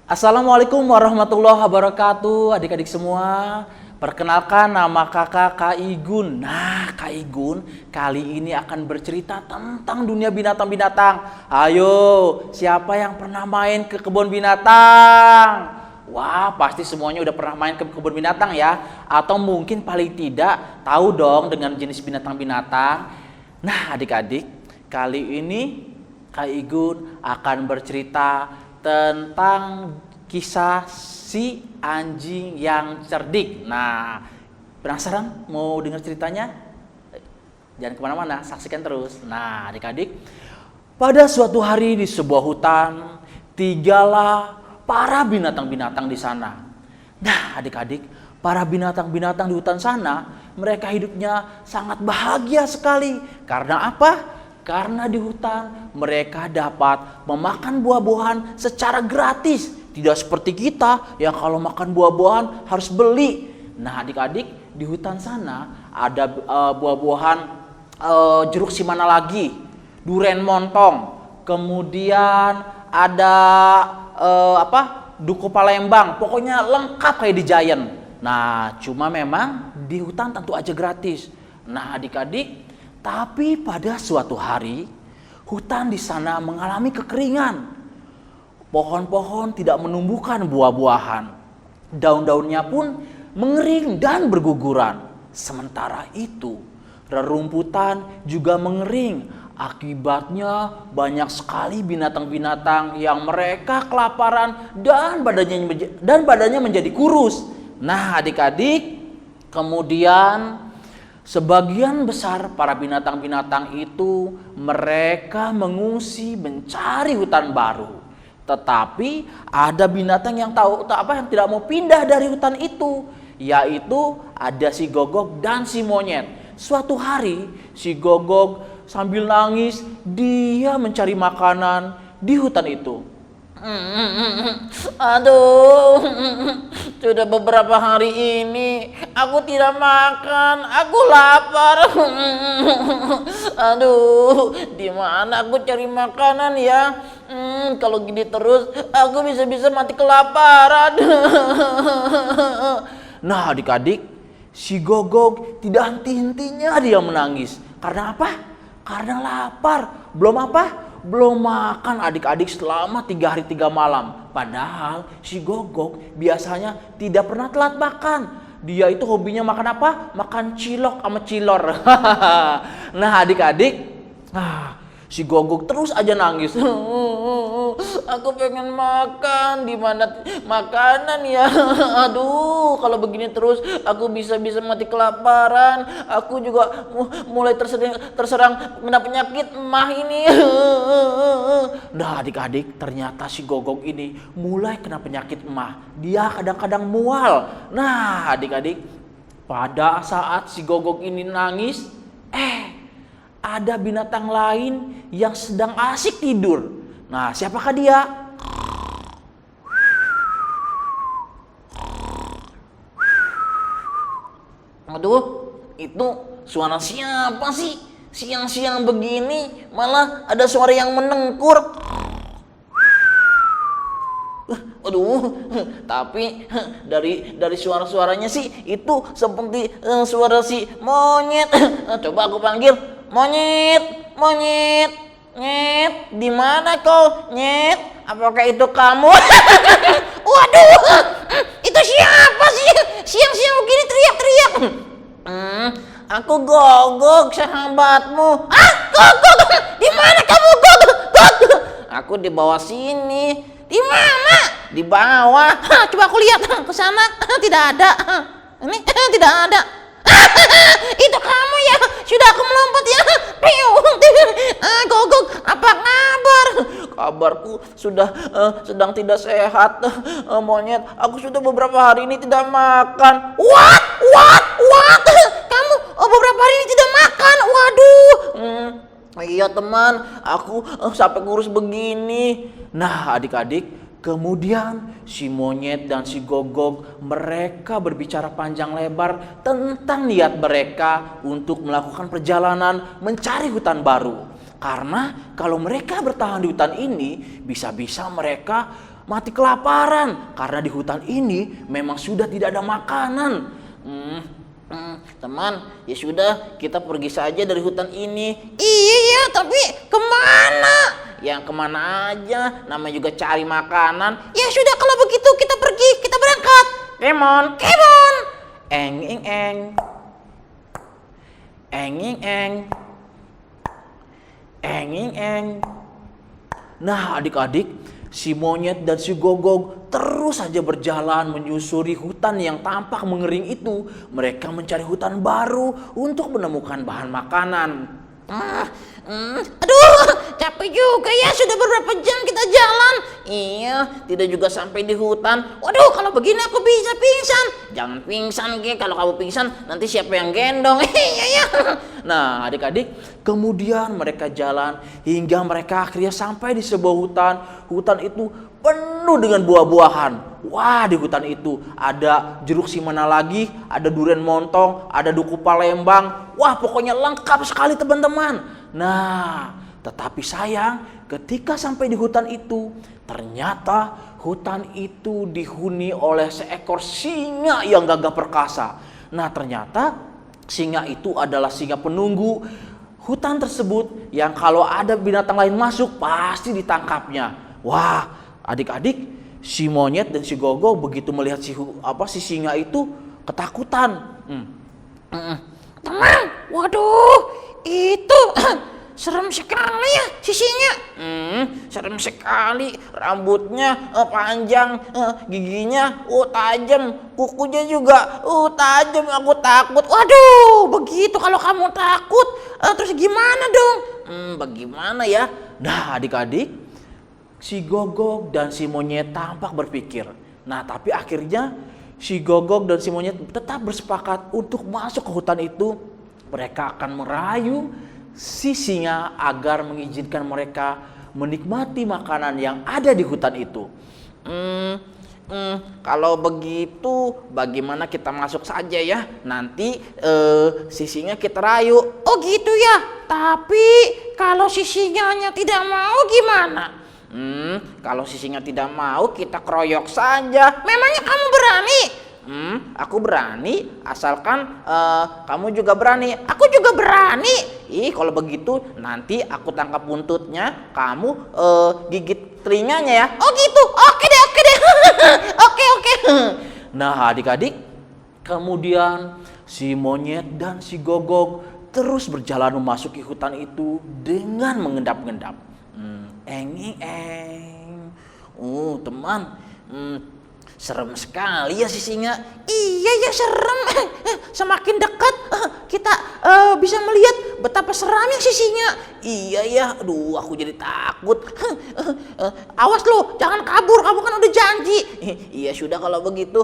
Assalamualaikum warahmatullahi wabarakatuh, adik-adik semua. Perkenalkan, nama kakak Kak Igun. Nah, Kak Igun kali ini akan bercerita tentang dunia binatang-binatang. Ayo, siapa yang pernah main ke kebun binatang? Wah, pasti semuanya udah pernah main ke kebun binatang ya. Atau mungkin paling tidak tahu dong dengan jenis binatang-binatang. Nah, adik-adik, kali ini Kak Igun akan bercerita tentang kisah si anjing yang cerdik. Nah, penasaran mau dengar ceritanya? Jangan kemana-mana, saksikan terus. Nah, adik-adik, pada suatu hari di sebuah hutan, tinggallah para binatang-binatang di sana. Nah, adik-adik, para binatang-binatang di hutan sana, mereka hidupnya sangat bahagia sekali. Karena apa? Karena di hutan mereka dapat memakan buah-buahan secara gratis. Tidak seperti kita yang kalau makan buah-buahan harus beli. Nah, adik-adik, di hutan sana ada buah-buahan jeruk simana lagi, duren montong, kemudian ada duku Palembang. Pokoknya lengkap kayak di Giant. Nah, cuma memang di hutan tentu aja gratis. Nah, adik-adik, tapi pada suatu hari, hutan di sana mengalami kekeringan. Pohon-pohon tidak menumbuhkan buah-buahan. Daun-daunnya pun mengering dan berguguran. Sementara itu, rerumputan juga mengering. Akibatnya banyak sekali binatang-binatang yang mereka kelaparan dan badannya menjadi kurus. Nah, adik-adik, kemudian sebagian besar para binatang-binatang itu mereka mengungsi mencari hutan baru. Tetapi ada binatang yang yang tidak mau pindah dari hutan itu, yaitu ada si Gogok dan si Monyet. Suatu hari si Gogok sambil nangis dia mencari makanan di hutan itu. Aduh, sudah beberapa hari ini aku tidak makan, aku lapar. Aduh, di mana aku cari makanan ya? Kalau gini terus aku bisa-bisa mati kelaparan. Nah, adik-adik, si Gogok tidak henti-hentinya dia menangis. Karena apa? Karena lapar. Belum makan adik-adik selama 3 hari 3 malam. Padahal si Gogok biasanya tidak pernah telat makan. Dia itu hobinya makan apa? Makan cilok sama cilor. Nah, adik-adik, si Gogok terus aja nangis. Aku pengen makan, di mana makanan ya? Aduh, kalau begini terus aku bisa-bisa mati kelaparan. Aku juga mulai terserang kena penyakit emah ini. Nah, adik-adik, ternyata si Gogok ini mulai kena penyakit emah. Dia kadang-kadang mual. Nah, adik-adik, pada saat si Gogok ini nangis, ada binatang lain yang sedang asik tidur. Nah, siapakah dia? Aduh, itu suara siapa sih? Siang-siang begini malah ada suara yang menengkur. Aduh, tapi dari suara-suaranya sih itu seperti suara si monyet. Coba aku panggil, monyet, monyet. Nyet, di mana kau? Nyet, apakah itu kamu? Waduh, itu siapa sih? Siang-siang begini teriak-teriak. Aku Gogok, sahabatmu. Gogok, di mana kamu Gogok? Gogok. Aku di bawah sini. Di mana? Di bawah. Coba aku lihat ke sana. Tidak ada. Ini tidak ada. Itu kamu ya, sudah aku melompat ya. Gogok, apa kabar? Kabarku sudah sedang tidak sehat, monyet. Aku sudah beberapa hari ini tidak makan. What? Kamu beberapa hari ini tidak makan? Waduh. Iya teman, aku sampai kurus begini. Nah, adik-adik, kemudian si monyet dan si Gogok mereka berbicara panjang lebar tentang niat mereka untuk melakukan perjalanan mencari hutan baru. Karena kalau mereka bertahan di hutan ini, bisa-bisa mereka mati kelaparan karena di hutan ini memang sudah tidak ada makanan. Teman, ya sudah, kita pergi saja dari hutan ini. Iya, tapi kemana? Yang kemana aja, namanya juga cari makanan. Ya sudah, kalau begitu kita pergi, kita berangkat. Kemon. Eng eng eng. Eng eng eng. Eng eng eng. Nah, adik-adik, si monyet dan si gogog terus saja berjalan menyusuri hutan yang tampak mengering itu. Mereka mencari hutan baru untuk menemukan bahan makanan. Aduh, capek juga ya, sudah beberapa jam kita jalan. Iya, tidak juga sampai di hutan. Waduh, kalau begini aku bisa pingsan. Jangan pingsan, Ge. Kalau kamu pingsan, nanti siapa yang gendong? Iya. Nah, adik-adik, kemudian mereka jalan hingga mereka akhirnya sampai di sebuah hutan. Hutan itu penuh dengan buah-buahan. Wah, di hutan itu ada jeruk simana lagi, ada durian montong, ada duku palembang. Wah, pokoknya lengkap sekali teman-teman. Nah, tetapi sayang, ketika sampai di hutan itu, ternyata hutan itu dihuni oleh seekor singa yang gagah perkasa. Nah, ternyata singa itu adalah singa penunggu hutan tersebut yang kalau ada binatang lain masuk pasti ditangkapnya. Wah, adik-adik, si monyet dan si gogok begitu melihat si singa itu ketakutan. Teman, waduh, itu serem sekali ya si singa. Serem sekali, rambutnya panjang, giginya tajam, kukunya juga tajam. Aku takut. Waduh, begitu kalau kamu takut, terus gimana dong? Bagaimana ya? Nah, adik-adik, si gogok dan si monyet tampak berpikir. Nah, tapi akhirnya si gogok dan si monyet tetap bersepakat untuk masuk ke hutan itu. Mereka akan merayu si singa agar mengizinkan mereka menikmati makanan yang ada di hutan itu. Kalau begitu, bagaimana kita masuk saja ya? Nanti si singa kita rayu. Oh gitu ya. Tapi kalau si singanya tidak mau gimana? Kalau si singa tidak mau, kita keroyok saja. Memangnya kamu berani? Aku berani, asalkan kamu juga berani. Aku juga berani. Kalau begitu nanti aku tangkap buntutnya, kamu gigit telinganya ya. Oh gitu, oke deh. Oke. Nah, adik-adik, kemudian si monyet dan si gogok terus berjalan memasuki hutan itu dengan mengendap-endap. Teman, serem sekali ya si singa. Iya ya, serem. Semakin dekat kita bisa melihat betapa seramnya si singa. Iya ya, aduh aku jadi takut. Awas lo, jangan kabur, kamu kan udah janji. Iya sudah kalau begitu.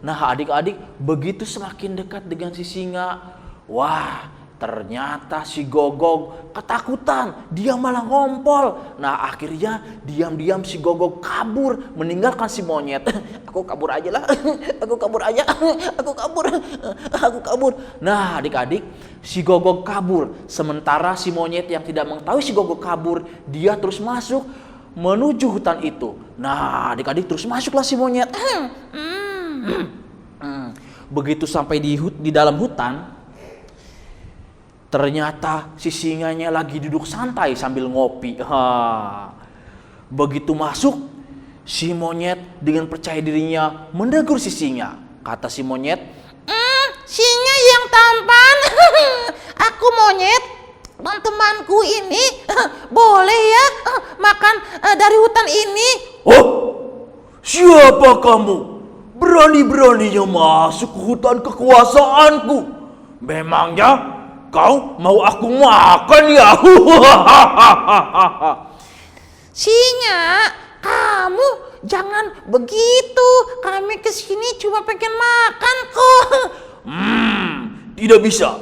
Nah, adik-adik, begitu semakin dekat dengan si singa, wah, ternyata si gogok ketakutan, dia malah ngompol. Nah, akhirnya diam-diam si gogok kabur meninggalkan si monyet. Aku kabur aja lah. Aku kabur. Nah, adik-adik, si gogok kabur. Sementara si monyet yang tidak mengetahui si gogok kabur, dia terus masuk menuju hutan itu. Nah, adik-adik, terus masuklah si monyet. Begitu sampai di dalam hutan, ternyata si singanya lagi duduk santai sambil ngopi. Begitu masuk, si monyet dengan percaya dirinya menegur si singa. Kata si monyet, singa yang tampan. Aku monyet dan temanku ini boleh ya makan dari hutan ini. "Oh, siapa kamu? Berani-beraninya masuk ke hutan kekuasaanku. Memangnya kau mau aku makan ya?" Singa, kamu jangan begitu. Kami kesini cuma pengen makan kok. Tidak bisa.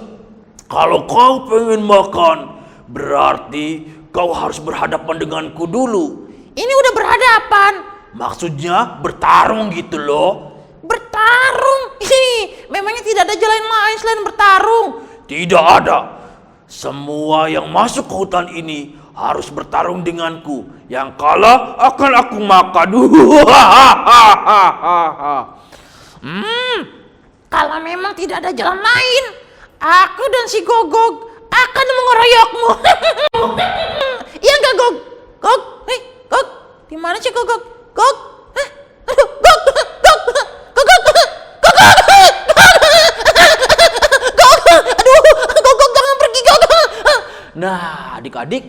Kalau kau pengen makan, berarti kau harus berhadapan denganku dulu. Ini udah berhadapan. Maksudnya bertarung gitu loh. Bertarung? Memangnya tidak ada jalan lain selain bertarung? Tidak ada. Semua yang masuk ke hutan ini harus bertarung denganku. Yang kalah akan aku makan. Kalau memang tidak ada jalan lain, aku dan si Gogok akan mengeroyokmu. Iya enggak, Gog? Gog? Gog? Di mana sih Gogok? Gog? Aduh, Gog! Gog! Gogok! Gogok! Gog! Aduh, Gogok jangan pergi, Gogok! Nah, adik-adik,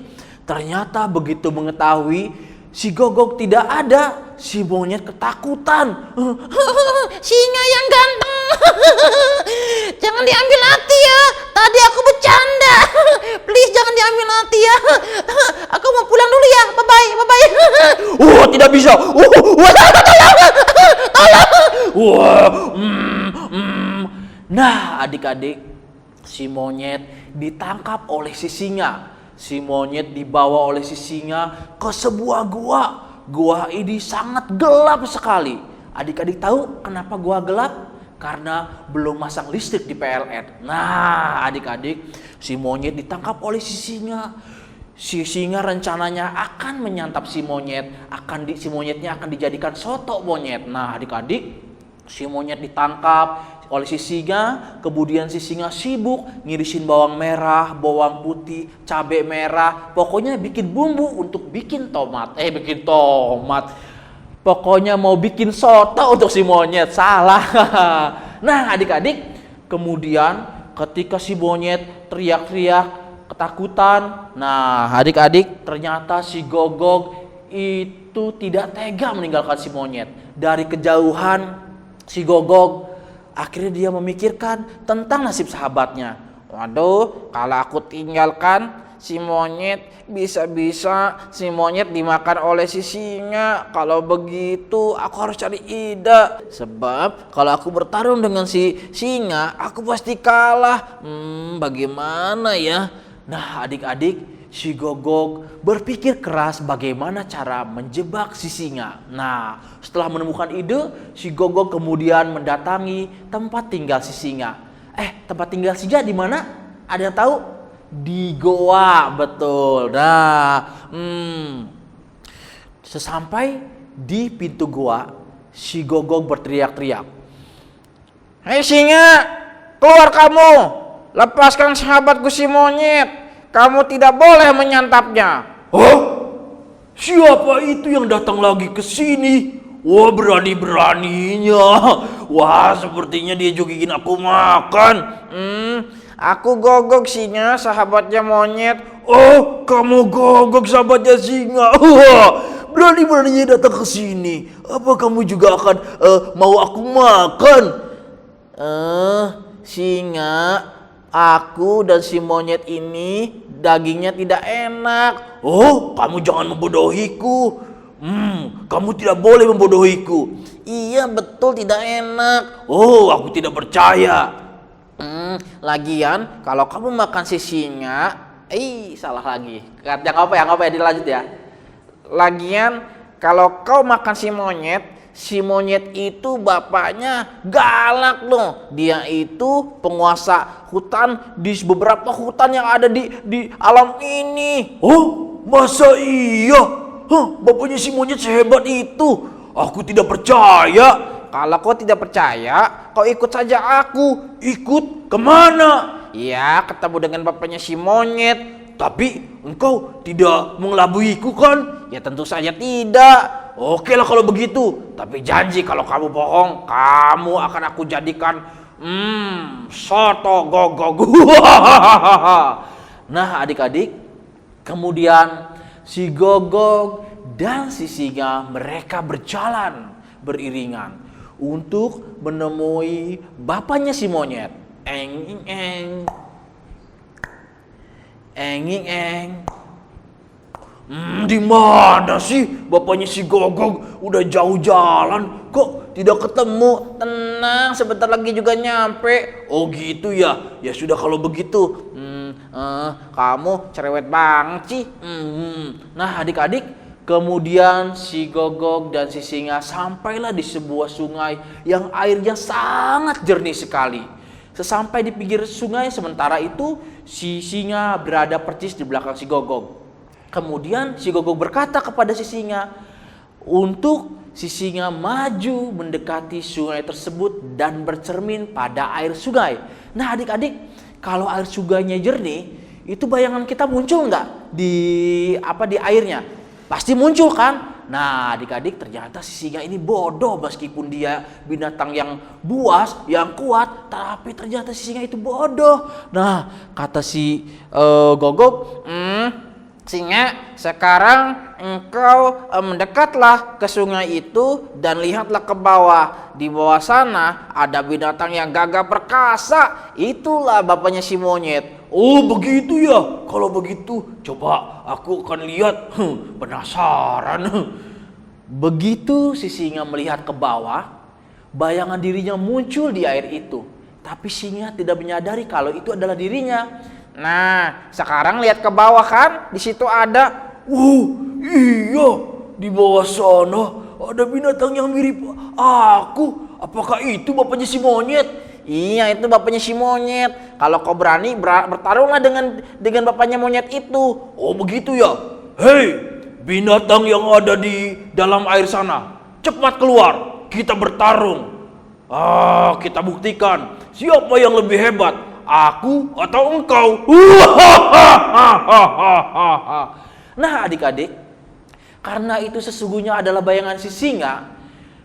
ternyata begitu mengetahui si Gogok tidak ada, si monyet ketakutan. Singa yang ganteng. Jangan diambil hati ya. Tadi aku bercanda. Please jangan diambil hati ya. Aku mau pulang dulu ya. Bye-bye. Bye-bye. Tidak bisa. Nah, adik-adik, si monyet ditangkap oleh si singa. Si monyet dibawa oleh si singa ke sebuah gua. Gua ini sangat gelap sekali. Adik-adik tahu kenapa gua gelap? Karena belum masang listrik di PLN. Nah, adik-adik, si monyet ditangkap oleh si singa. Si singa rencananya akan menyantap si monyet. Si monyetnya akan dijadikan soto monyet. Nah, adik-adik, si monyet ditangkap oleh si singa, kemudian si singa sibuk ngirisin bawang merah, bawang putih, cabai merah, pokoknya bikin bumbu untuk bikin tomat. Pokoknya mau bikin soto untuk si monyet. Salah. Nah, adik-adik, kemudian ketika si monyet teriak-teriak ketakutan, nah adik-adik, ternyata si Gogok itu tidak tega meninggalkan si monyet. Dari kejauhan si Gogok akhirnya dia memikirkan tentang nasib sahabatnya. Waduh, kalau aku tinggalkan si monyet, bisa-bisa si monyet dimakan oleh si singa. Kalau begitu, aku harus cari ide. Sebab kalau aku bertarung dengan si singa, aku pasti kalah. Bagaimana ya? Nah, adik-adik, si Gogok berpikir keras bagaimana cara menjebak si singa. Nah, setelah menemukan ide, si Gogok kemudian mendatangi tempat tinggal si singa. Tempat tinggal singa di mana? Ada yang tahu? Di goa, betul. Nah, sesampai di pintu goa, si Gogok berteriak-teriak. Hei singa, keluar kamu! Lepaskan sahabatku si monyet. Kamu tidak boleh menyantapnya. Hah? Siapa itu yang datang lagi ke sini? Wah, berani-beraninya. Wah, sepertinya dia juga ingin aku makan. Aku Gogok singa, sahabatnya monyet. Oh, kamu Gogok sahabatnya singa. Wah, berani-beraninya datang ke sini. Apa kamu juga akan mau aku makan? Singa, aku dan si monyet ini dagingnya tidak enak. Oh, kamu jangan membodohiku. Kamu tidak boleh membodohiku. Iya betul, tidak enak. Oh, aku tidak percaya. Lagian kalau kamu makan si singa, Salah lagi. Yang apa ya, dilanjut ya. lagian kalau kau makan si monyet itu bapaknya galak loh. Dia itu penguasa hutan di beberapa hutan yang ada di alam ini. Oh, masa iya? Bapaknya si monyet sehebat itu? Aku tidak percaya. Kalau kau tidak percaya, kau ikut saja aku. Ikut kemana? Ya, ketemu dengan bapaknya si monyet. Tapi engkau tidak mengelabuiku kan? Ya tentu saja tidak. Oke lah kalau begitu. Tapi janji kalau kamu bohong, kamu akan aku jadikan soto Gogok. Nah, adik-adik, kemudian si Gogok dan si singa mereka berjalan beriringan untuk menemui bapaknya si monyet. Di mana sih bapaknya si Gogok? Udah jauh jalan, kok tidak ketemu? Tenang, sebentar lagi juga nyampe. Oh gitu ya? Ya sudah kalau begitu. Kamu cerewet banget sih. Nah, adik-adik, kemudian si Gogok dan si singa sampailah di sebuah sungai yang airnya sangat jernih sekali. Sesampai di pinggir sungai, sementara itu si singa berada persis di belakang si Gogok. Kemudian si Gogok berkata kepada si singa untuk si singa maju mendekati sungai tersebut dan bercermin pada air sungai. Nah adik-adik, kalau air sungainya jernih, itu bayangan kita muncul nggak di airnya? Pasti muncul kan? Nah adik-adik, ternyata si singa ini bodoh, meskipun dia binatang yang buas, yang kuat, tapi ternyata si singa itu bodoh. Nah kata si Gogok, Singa, sekarang engkau mendekatlah ke sungai itu dan lihatlah ke bawah. Di bawah sana ada binatang yang gagah perkasa. Itulah bapaknya si monyet. Oh begitu ya. Kalau begitu coba aku akan lihat. Penasaran. Begitu si singa melihat ke bawah, bayangan dirinya muncul di air itu. Tapi singa tidak menyadari kalau itu adalah dirinya. Nah, sekarang lihat ke bawah kan? Di situ ada. Iya. Di bawah sana ada binatang yang mirip aku. Apakah itu bapaknya si monyet? Iya, itu bapaknya si monyet. Kalau kau berani, bertarunglah dengan bapaknya monyet itu. Oh begitu ya. Hei, binatang yang ada di dalam air sana, cepat keluar. Kita bertarung. Kita buktikan siapa yang lebih hebat, aku atau engkau. Nah adik-adik, karena itu sesungguhnya adalah bayangan si singa,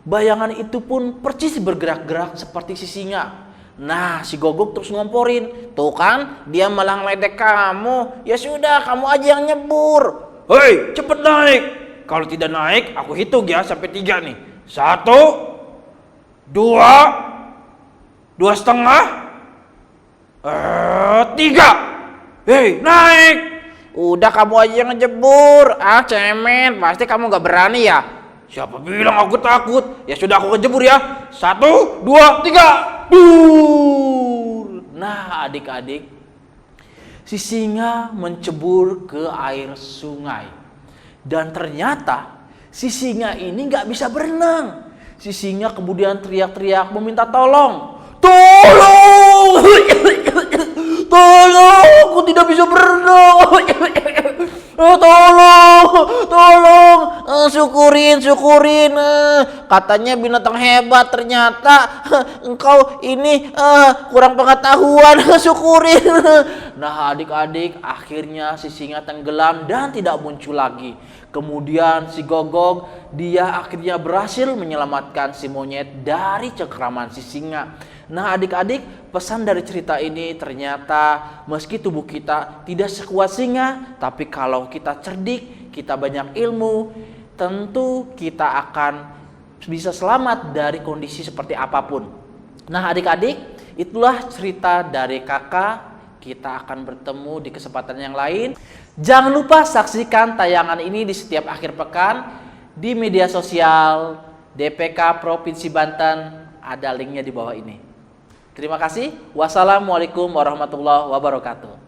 bayangan itu pun persis bergerak-gerak seperti si singa. Nah si Gogok terus ngomporin, Tuh kan, dia malah ngeledek kamu. Ya sudah, kamu aja yang nyebur. Hei, cepet naik. Kalau tidak naik, aku hitung ya sampai 3 nih. 1, 2, 2,5, 3. Hei, naik. Udah, kamu aja yang ngejebur. Cemen, pasti kamu gak berani ya. Siapa bilang aku takut? Ya sudah, aku kejebur ya. 1, 2, 3. Nah adik-adik, si singa mencebur ke air sungai. Dan ternyata si singa ini gak bisa berenang. Si singa kemudian teriak-teriak meminta tolong. Tolong! Tolong! Aku tidak bisa berenang. Tolong! Syukurin. Katanya binatang hebat, ternyata engkau ini kurang pengetahuan. Syukurin. Nah adik-adik, akhirnya si singa tenggelam dan tidak muncul lagi. Kemudian si Gogok, dia akhirnya berhasil menyelamatkan si monyet dari cengkraman si singa. Nah adik-adik, pesan dari cerita ini ternyata meski tubuh kita tidak sekuat singa, tapi kalau kita cerdik, kita banyak ilmu, tentu kita akan bisa selamat dari kondisi seperti apapun. Nah adik-adik, itulah cerita dari kakak. Kita akan bertemu di kesempatan yang lain. Jangan lupa saksikan tayangan ini di setiap akhir pekan di media sosial DPK Provinsi Banten. Ada linknya di bawah ini. Terima kasih. Wassalamualaikum warahmatullahi wabarakatuh.